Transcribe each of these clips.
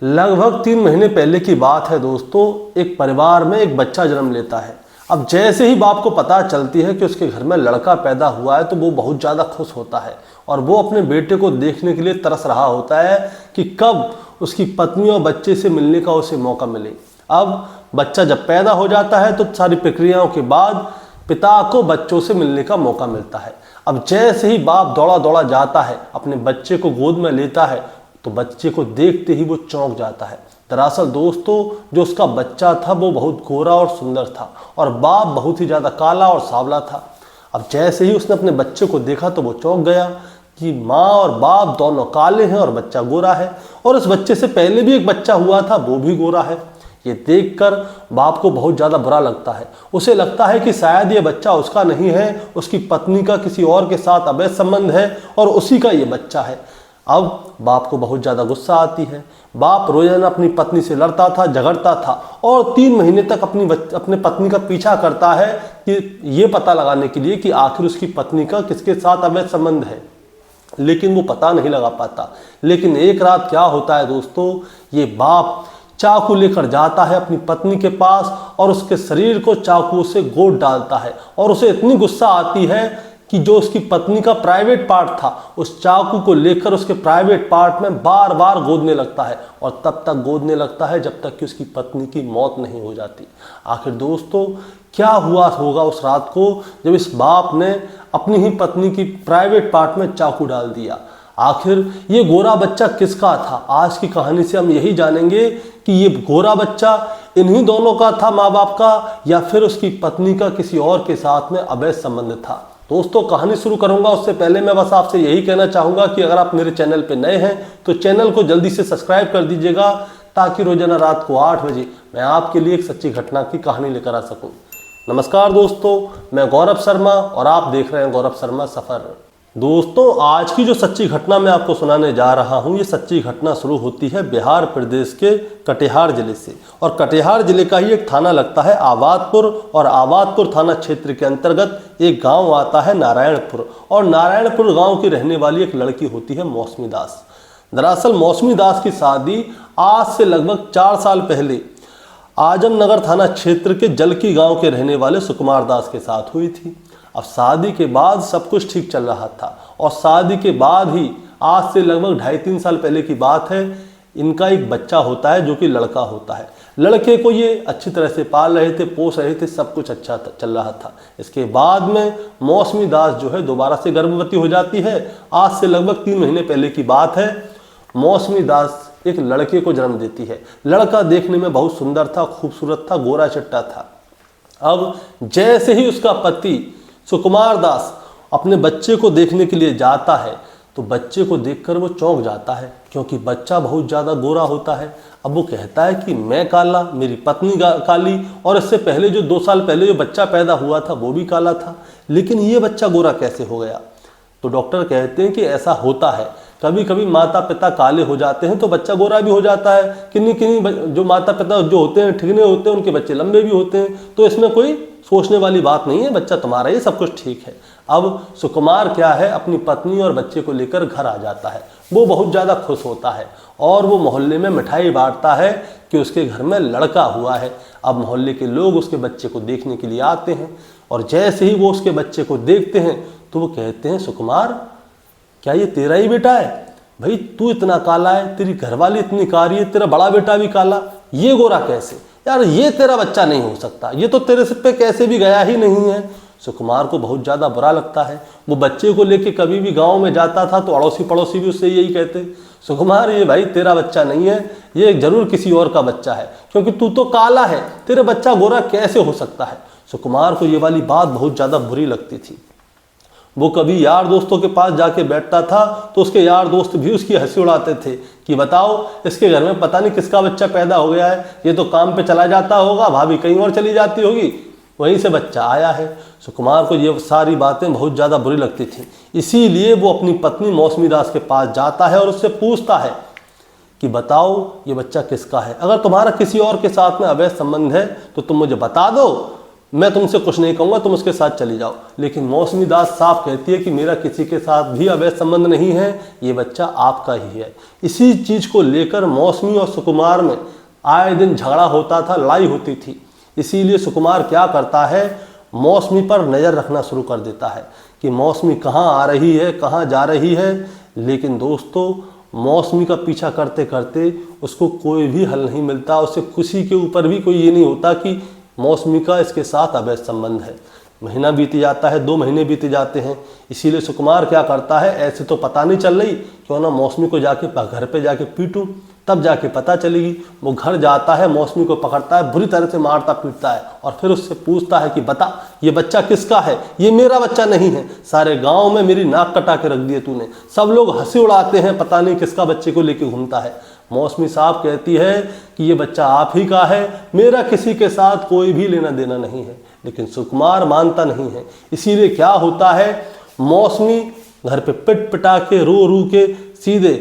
लगभग 3 महीने पहले की बात है दोस्तों। एक परिवार में एक बच्चा जन्म लेता है। अब जैसे ही बाप को पता चलती है कि उसके घर में लड़का पैदा हुआ है तो वो बहुत ज़्यादा खुश होता है और वो अपने बेटे को देखने के लिए तरस रहा होता है कि कब उसकी पत्नी और बच्चे से मिलने का उसे मौका मिले। अब बच्चा जब पैदा हो जाता है तो सारी प्रक्रियाओं के बाद पिता को बच्चों से मिलने का मौका मिलता है। अब जैसे ही बाप दौड़ा दौड़ा जाता है, अपने बच्चे को गोद में लेता है तो बच्चे को देखते ही वो चौंक जाता है। दरअसल दोस्तों, जो उसका बच्चा था वो बहुत गोरा और सुंदर था और बाप बहुत ही ज़्यादा काला और सांवला था। अब जैसे ही उसने अपने बच्चे को देखा तो वो चौंक गया कि माँ और बाप दोनों काले हैं और बच्चा गोरा है, और उस बच्चे से पहले भी एक बच्चा हुआ था, वो भी गोरा है। ये देखकर बाप को बहुत ज़्यादा बुरा लगता है। उसे लगता है कि शायद ये बच्चा उसका नहीं है, उसकी पत्नी का किसी और के साथ अवैध संबंध है और उसी का ये बच्चा है। अब बाप को बहुत ज़्यादा गुस्सा आती है। बाप रोजाना अपनी पत्नी से लड़ता था, झगड़ता था और 3 महीने तक अपने पत्नी का पीछा करता है कि ये पता लगाने के लिए कि आखिर उसकी पत्नी का किसके साथ अवैध संबंध है, लेकिन वो पता नहीं लगा पाता। लेकिन एक रात क्या होता है दोस्तों, ये बाप चाकू लेकर जाता है अपनी पत्नी के पास और उसके शरीर को चाकू से गोद डालता है और उसे इतनी गुस्सा आती है कि जो उसकी पत्नी का प्राइवेट पार्ट था उस चाकू को लेकर उसके प्राइवेट पार्ट में बार बार गोदने लगता है और तब तक गोदने लगता है जब तक कि उसकी पत्नी की मौत नहीं हो जाती। आखिर दोस्तों, क्या हुआ होगा उस रात को जब इस बाप ने अपनी ही पत्नी की प्राइवेट पार्ट में चाकू डाल दिया। आखिर ये गोरा बच्चा किसका था? आज की कहानी से हम यही जानेंगे कि ये गोरा बच्चा इन्हीं दोनों का था, माँ बाप का, या फिर उसकी पत्नी का किसी और के साथ में अवैध संबंध था। दोस्तों, कहानी शुरू करूंगा उससे पहले मैं बस आपसे यही कहना चाहूंगा कि अगर आप मेरे चैनल पे नए हैं तो चैनल को जल्दी से सब्सक्राइब कर दीजिएगा ताकि रोजाना रात को 8 बजे मैं आपके लिए एक सच्ची घटना की कहानी लेकर आ सकूं। नमस्कार दोस्तों, मैं गौरव शर्मा और आप देख रहे हैं गौरव शर्मा सफर। दोस्तों, आज की जो सच्ची घटना मैं आपको सुनाने जा रहा हूं, ये सच्ची घटना शुरू होती है बिहार प्रदेश के कटिहार जिले से, और कटिहार जिले का ही एक थाना लगता है आबादपुर, और आबादपुर थाना क्षेत्र के अंतर्गत एक गांव आता है नारायणपुर, और नारायणपुर गांव की रहने वाली एक लड़की होती है मौसमी दास। दरअसल मौसमी दास की शादी आज से लगभग 4 साल पहले आजमनगर थाना क्षेत्र के जलकी गांव के रहने वाले सुकुमार दास के साथ हुई थी। अब शादी के बाद सब कुछ ठीक चल रहा था और शादी के बाद ही आज से लगभग 2.5-3 साल पहले की बात है, इनका एक बच्चा होता है जो कि लड़का होता है। लड़के को ये अच्छी तरह से पाल रहे थे, पोस रहे थे, सब कुछ अच्छा चल रहा था। इसके बाद में मौसमी दास जो है दोबारा से गर्भवती हो जाती है। आज से लगभग 3 महीने पहले की बात है। मौसमी दास एक लड़के को जन्म देती है। लड़का देखने में बहुत सुंदर था, खूबसूरत था, गोरा चिट्टा था। अब जैसे ही उसका पति सुकुमार दास अपने बच्चे को देखने के लिए जाता है तो बच्चे को देखकर वो चौंक जाता है, क्योंकि बच्चा बहुत ज़्यादा गोरा होता है। अब वो कहता है कि मैं काला, मेरी पत्नी काली, और इससे पहले जो 2 साल पहले जो बच्चा पैदा हुआ था वो भी काला था, लेकिन ये बच्चा गोरा कैसे हो गया? तो डॉक्टर कहते हैं कि ऐसा होता है, कभी कभी माता पिता काले हो जाते हैं तो बच्चा गोरा भी हो जाता है। किन्हीं किन्हीं जो माता पिता जो होते हैं ठिगने होते हैं उनके बच्चे लंबे भी होते हैं, तो इसमें कोई सोचने वाली बात नहीं है, बच्चा तुम्हारा ही, सब कुछ ठीक है। अब सुकुमार क्या है, अपनी पत्नी और बच्चे को लेकर घर आ जाता है। वो बहुत ज़्यादा खुश होता है और वो मोहल्ले में मिठाई बांटता है कि उसके घर में लड़का हुआ है। अब मोहल्ले के लोग उसके बच्चे को देखने के लिए आते हैं और जैसे ही वो उसके बच्चे को देखते हैं तो वो कहते हैं, सुकुमार क्या ये तेरा ही बेटा है? भाई तू इतना काला है, तेरी घरवाली इतनी कारी है, तेरा बड़ा बेटा भी काला, ये गोरा कैसे? यार ये तेरा बच्चा नहीं हो सकता, ये तो तेरे सिर पे कैसे भी गया ही नहीं है। सुकुमार को बहुत ज़्यादा बुरा लगता है। वो बच्चे को लेके कभी भी गांव में जाता था तो अड़ोसी पड़ोसी भी उससे यही कहते, सुकुमार ये भाई तेरा बच्चा नहीं है, ये जरूर किसी और का बच्चा है, क्योंकि तू तो काला है, तेरे बच्चा गोरा कैसे हो सकता है? सुकुमार को ये वाली बात बहुत ज़्यादा बुरी लगती थी। वो कभी यार दोस्तों के पास जाके बैठता था तो उसके यार दोस्त भी उसकी हंसी उड़ाते थे कि बताओ इसके घर में पता नहीं किसका बच्चा पैदा हो गया है, ये तो काम पे चला जाता होगा, भाभी कहीं और चली जाती होगी, वहीं से बच्चा आया है। सुकुमार को ये सारी बातें बहुत ज़्यादा बुरी लगती थी, इसीलिए वो अपनी पत्नी मौसमी दास के पास जाता है और उससे पूछता है कि बताओ ये बच्चा किसका है? अगर तुम्हारा किसी और के साथ में अवैध संबंध है तो तुम मुझे बता दो, मैं तुमसे कुछ नहीं कहूँगा, तुम उसके साथ चली जाओ। लेकिन मौसमी दास साफ कहती है कि मेरा किसी के साथ भी अवैध संबंध नहीं है, ये बच्चा आपका ही है। इसी चीज़ को लेकर मौसमी और सुकुमार में आए दिन झगड़ा होता था, लड़ाई होती थी। इसीलिए सुकुमार क्या करता है, मौसमी पर नज़र रखना शुरू कर देता है कि मौसमी कहाँ आ रही है, कहाँ जा रही है। लेकिन दोस्तों, मौसमी का पीछा करते करते उसको कोई भी हल नहीं मिलता। उसे किसी के ऊपर भी कोई ये नहीं होता कि मौसमी का इसके साथ अवैध संबंध है। महीना बीत जाता है, 2 महीने बीत जाते हैं। इसीलिए सुकुमार क्या करता है, ऐसे तो पता नहीं चल रही, क्यों ना मौसमी को जाके घर पे जाके पीटूं, तब जाके पता चलेगी। वो घर जाता है, मौसमी को पकड़ता है, बुरी तरह से मारता पीटता है और फिर उससे पूछता है कि बता ये बच्चा किसका है, ये मेरा बच्चा नहीं है। सारे गांव में मेरी नाक कटा के रख दिए तूने, सब लोग हंसी उड़ाते हैं, पता नहीं किसका बच्चे को लेके घूमता है। मौसमी साहब कहती है कि ये बच्चा आप ही का है, मेरा किसी के साथ कोई भी लेना देना नहीं है। लेकिन सुकुमार मानता नहीं है। इसीलिए क्या होता है, मौसमी घर पे पिट पिटा के रो रू के सीधे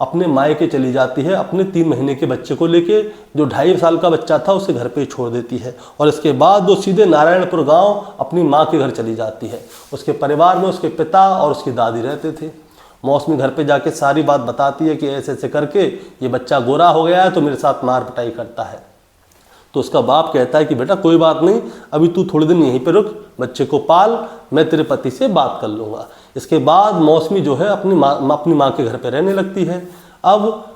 अपने मायके चली जाती है, अपने 3 महीने के बच्चे को लेके। जो 2.5 साल का बच्चा था उसे घर पे ही छोड़ देती है और इसके बाद वो सीधे नारायणपुर गांव अपनी माँ के घर चली जाती है। उसके परिवार में उसके पिता और उसकी दादी रहते थे। मौसमी घर पे जाके सारी बात बताती है कि ऐसे ऐसे करके ये बच्चा गोरा हो गया है, तो मेरे साथ मार पिटाई करता है। तो उसका बाप कहता है कि बेटा कोई बात नहीं, अभी तू थोड़े दिन यहीं पे रुक, बच्चे को पाल, मैं तेरे पति से बात कर लूँगा। इसके बाद मौसमी जो है अपनी माँ के घर पे रहने लगती है। अब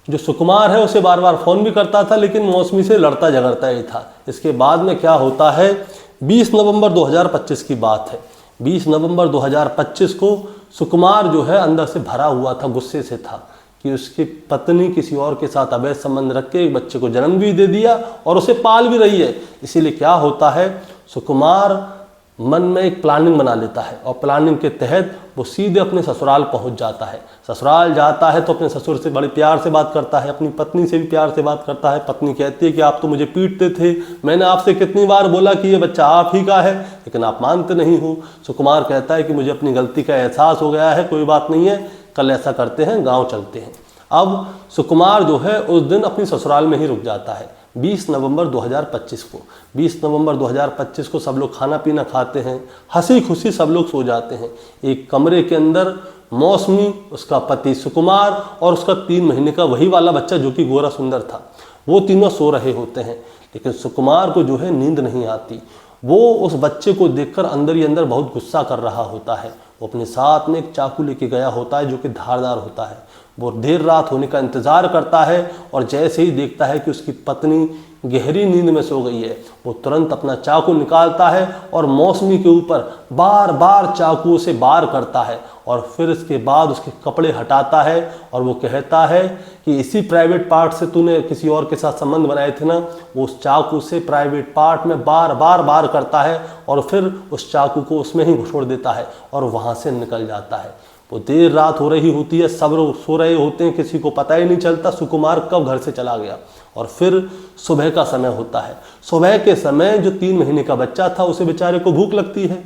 जो सुकुमार है उसे बार बार फ़ोन भी करता था, लेकिन मौसमी से लड़ता झगड़ता ही था। इसके बाद में क्या होता है, 20 नवंबर 2025 की बात है। 20 नवंबर 2025 को सुकुमार जो है अंदर से भरा हुआ था, गुस्से से था कि उसकी पत्नी किसी और के साथ अवैध संबंध रख के एक बच्चे को जन्म भी दे दिया और उसे पाल भी रही है। इसीलिए क्या होता है, सुकुमार मन में एक प्लानिंग बना लेता है और प्लानिंग के तहत वो सीधे अपने ससुराल पहुंच जाता है। ससुराल जाता है तो अपने ससुर से बड़े प्यार से बात करता है, अपनी पत्नी से भी प्यार से बात करता है। पत्नी कहती है कि आप तो मुझे पीटते थे, मैंने आपसे कितनी बार बोला कि ये बच्चा आप ही का है, लेकिन आप मानते नहीं हो। सुकुमार कहता है कि मुझे अपनी गलती का एहसास हो गया है, कोई बात नहीं है, कल ऐसा करते हैं, गाँव चलते हैं। अब सुकुमार जो है उस दिन अपनी ससुराल में ही रुक जाता है। 20 नवंबर 2025 को 20 नवंबर 2025 को सब लोग खाना पीना खाते हैं, हंसी खुशी सब लोग सो जाते हैं। एक कमरे के अंदर मौसमी, उसका पति सुकुमार और उसका 3 महीने का वही वाला बच्चा जो कि गोरा सुंदर था, वो तीनों सो रहे होते हैं। लेकिन सुकुमार को जो है नींद नहीं आती। वो उस बच्चे को देखकर अंदर ही अंदर बहुत गुस्सा कर रहा होता है। वो अपने साथ में एक चाकू लेके गया होता है जो कि धारदार होता है। वो देर रात होने का इंतज़ार करता है और जैसे ही देखता है कि उसकी पत्नी गहरी नींद में सो गई है, वो तुरंत अपना चाकू निकालता है और मौसमी के ऊपर बार बार चाकू से वार करता है और फिर इसके बाद उसके कपड़े हटाता है और वो कहता है कि इसी प्राइवेट पार्ट से तूने किसी और के साथ संबंध बनाए थे ना। वो उस चाकू से प्राइवेट पार्ट में बार बार वार करता है और फिर उस चाकू को उसमें ही छोड़ देता है और वहाँ से निकल जाता है। वो देर रात हो रही होती है, सब लोग सो रहे होते हैं, किसी को पता ही नहीं चलता सुकुमार कब घर से चला गया। और फिर सुबह का समय होता है। सुबह के समय जो 3 महीने का बच्चा था उसे बेचारे को भूख लगती है।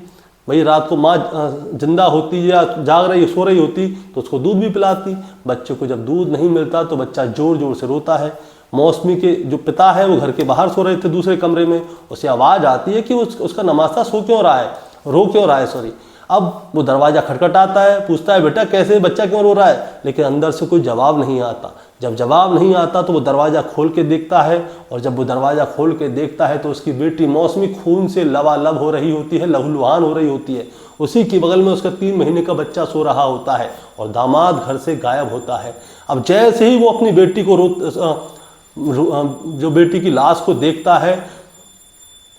भाई रात को माँ जिंदा होती या जाग रही सो रही होती तो उसको दूध भी पिलाती। बच्चे को जब दूध नहीं मिलता तो बच्चा जोर जोर से रोता है। मौसमी के जो पिता है वो घर के बाहर सो रहे थे दूसरे कमरे में, उसे आवाज़ आती है कि उसका नमाज़ा सो क्यों रहा है, रो क्यों रहा है, सॉरी। अब वो दरवाज़ा खटखटाता है, पूछता है बेटा कैसे, बच्चा क्यों रो रहा है, लेकिन अंदर से कोई जवाब नहीं आता। जब जवाब नहीं आता तो वो दरवाज़ा खोल के देखता है और जब वो दरवाज़ा खोल के देखता है तो उसकी बेटी मौसमी खून से लबालब हो रही होती है, लहूलुहान हो रही होती है। उसी के बगल में उसका 3 महीने का बच्चा सो रहा होता है और दामाद घर से गायब होता है। अब जैसे ही वो अपनी बेटी को जो बेटी की लाश को देखता है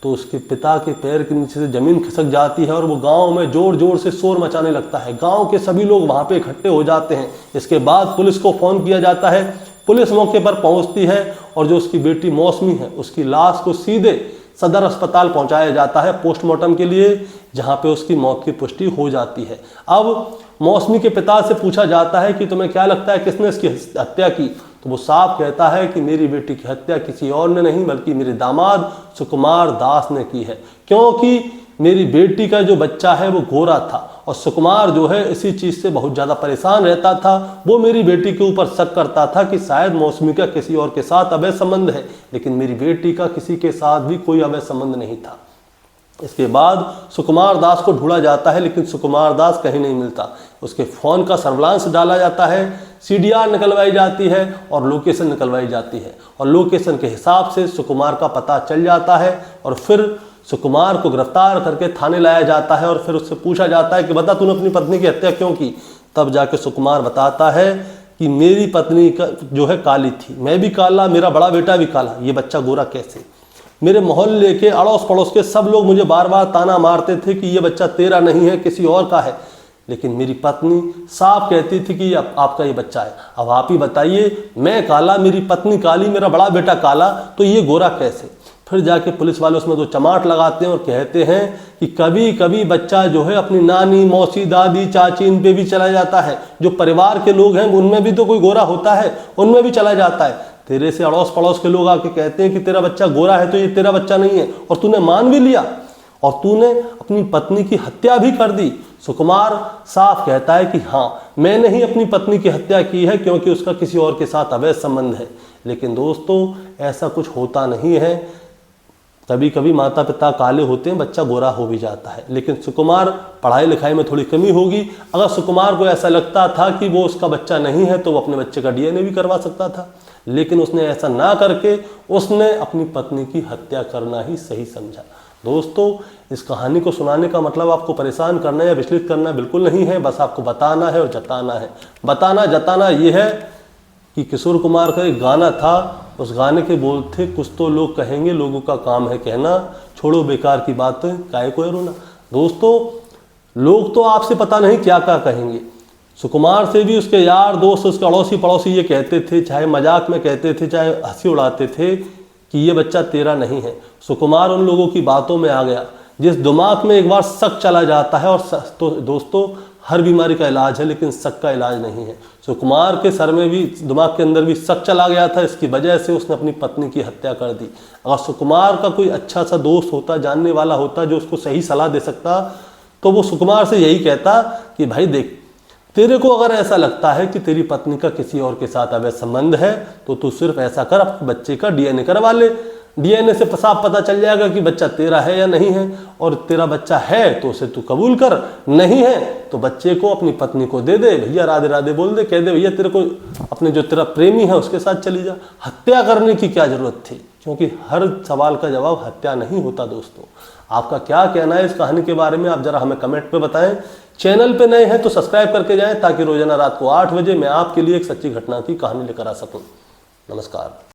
तो उसके पिता के पैर के नीचे से ज़मीन खिसक जाती है और वो गांव में ज़ोर ज़ोर से शोर मचाने लगता है। गांव के सभी लोग वहां पे इकट्ठे हो जाते हैं। इसके बाद पुलिस को फ़ोन किया जाता है। पुलिस मौके पर पहुंचती है और जो उसकी बेटी मौसमी है उसकी लाश को सीधे सदर अस्पताल पहुंचाया जाता है पोस्टमार्टम के लिए, जहां पे उसकी मौत की पुष्टि हो जाती है। अब मौसमी के पिता से पूछा जाता है कि तुम्हें क्या लगता है किसने इसकी हत्या की, तो वो साफ कहता है कि मेरी बेटी की हत्या किसी और ने नहीं बल्कि मेरे दामाद सुकुमार दास ने की है, क्योंकि मेरी बेटी का जो बच्चा है वो गोरा था और सुकुमार जो है इसी चीज़ से बहुत ज़्यादा परेशान रहता था। वो मेरी बेटी के ऊपर शक करता था कि शायद मौसमी का किसी और के साथ अवैध संबंध है, लेकिन मेरी बेटी का किसी के साथ भी कोई अवैध संबंध नहीं था। इसके बाद सुकुमार दास को ढूंढा जाता है, लेकिन सुकुमार दास कहीं नहीं मिलता। उसके फ़ोन का सर्विलांस डाला जाता है, CDR निकलवाई जाती है और लोकेशन निकलवाई जाती है, और लोकेशन के हिसाब से सुकुमार का पता चल जाता है। और फिर सुकुमार को गिरफ्तार करके थाने लाया जाता है और फिर उससे पूछा जाता है कि बता तूने अपनी पत्नी की हत्या क्यों की। तब जाके सुकुमार बताता है कि मेरी पत्नी का जो है काली थी, मैं भी काला, मेरा बड़ा बेटा भी काला, ये बच्चा गोरा कैसे। मेरे मोहल्ले के अड़ोस पड़ोस के सब लोग मुझे बार बार ताना मारते थे कि ये बच्चा तेरा नहीं है, किसी और का है, लेकिन मेरी पत्नी साफ कहती थी कि आपका ये बच्चा है। अब आप ही बताइए, मैं काला, मेरी पत्नी काली, मेरा बड़ा बेटा काला, तो ये गोरा कैसे। फिर जाके पुलिस वाले उसमें तो चमाट लगाते हैं और कहते हैं कि कभी कभी बच्चा जो है अपनी नानी, मौसी, दादी, चाची, इन पे भी चला जाता है, जो परिवार के लोग हैं उनमें भी तो कोई गोरा होता है, उनमें भी चला जाता है। तेरे से अड़ोस पड़ोस के लोग आके कहते हैं कि तेरा बच्चा गोरा है तो ये तेरा बच्चा नहीं है, और तूने मान भी लिया और तूने अपनी पत्नी की हत्या भी कर दी। सुकुमार साफ कहता है कि हाँ, मैंने ही अपनी पत्नी की हत्या की है क्योंकि उसका किसी और के साथ अवैध संबंध है। लेकिन दोस्तों, ऐसा कुछ होता नहीं है। कभी कभी माता पिता काले होते हैं, बच्चा गोरा हो भी जाता है। लेकिन सुकुमार पढ़ाई लिखाई में थोड़ी कमी होगी। अगर सुकुमार को ऐसा लगता था कि वो उसका बच्चा नहीं है तो वो अपने बच्चे का DNA भी करवा सकता था, लेकिन उसने ऐसा ना करके उसने अपनी पत्नी की हत्या करना ही सही समझा। दोस्तों, इस कहानी को सुनाने का मतलब आपको परेशान करना या विचलित करना बिल्कुल नहीं है, बस आपको बताना है और जताना है। बताना जताना ये है कि किशोर कुमार का एक गाना था, उस गाने के बोल थे, कुछ तो लोग कहेंगे, लोगों का काम है कहना, छोड़ो बेकार की बातें, काहे को रोना। दोस्तों, लोग तो आपसे पता नहीं क्या क्या कहेंगे। सुकुमार से भी उसके यार दोस्त, उसके अड़ोसी पड़ोसी ये कहते थे, चाहे मजाक में कहते थे, चाहे हंसी उड़ाते थे कि ये बच्चा तेरा नहीं है। सुकुमार उन लोगों की बातों में आ गया जिस दिमाग में एक बार शक चला जाता है। और तो दोस्तों, हर बीमारी का इलाज है, लेकिन शक का इलाज नहीं है। सुकुमार के सर में भी, दिमाग के अंदर भी शक चला गया था, इसकी वजह से उसने अपनी पत्नी की हत्या कर दी। अगर सुकुमार का कोई अच्छा सा दोस्त होता, जानने वाला होता, जो उसको सही सलाह दे सकता, तो वो सुकुमार से यही कहता कि भाई देख, तेरे को अगर ऐसा लगता है कि तेरी पत्नी का किसी और के साथ अवैध संबंध है तो तू सिर्फ ऐसा कर, अपने बच्चे का DNA करवा ले। DNA से साफ पता चल जाएगा कि बच्चा तेरा है या नहीं है, और तेरा बच्चा है तो उसे तू कबूल कर, नहीं है तो बच्चे को अपनी पत्नी को दे दे, भैया राधे राधे बोल दे, कह दे भैया तेरे को अपने जो तेरा प्रेमी है उसके साथ चली जा। हत्या करने की क्या जरूरत थी, क्योंकि हर सवाल का जवाब हत्या नहीं होता। दोस्तों, आपका क्या कहना है इस कहानी के बारे में, आप जरा हमें कमेंट पे बताएं। चैनल पे नए हैं तो सब्सक्राइब करके जाएं, ताकि रोजाना रात को 8 बजे मैं आपके लिए एक सच्ची घटना की कहानी लेकर आ सकूं। नमस्कार।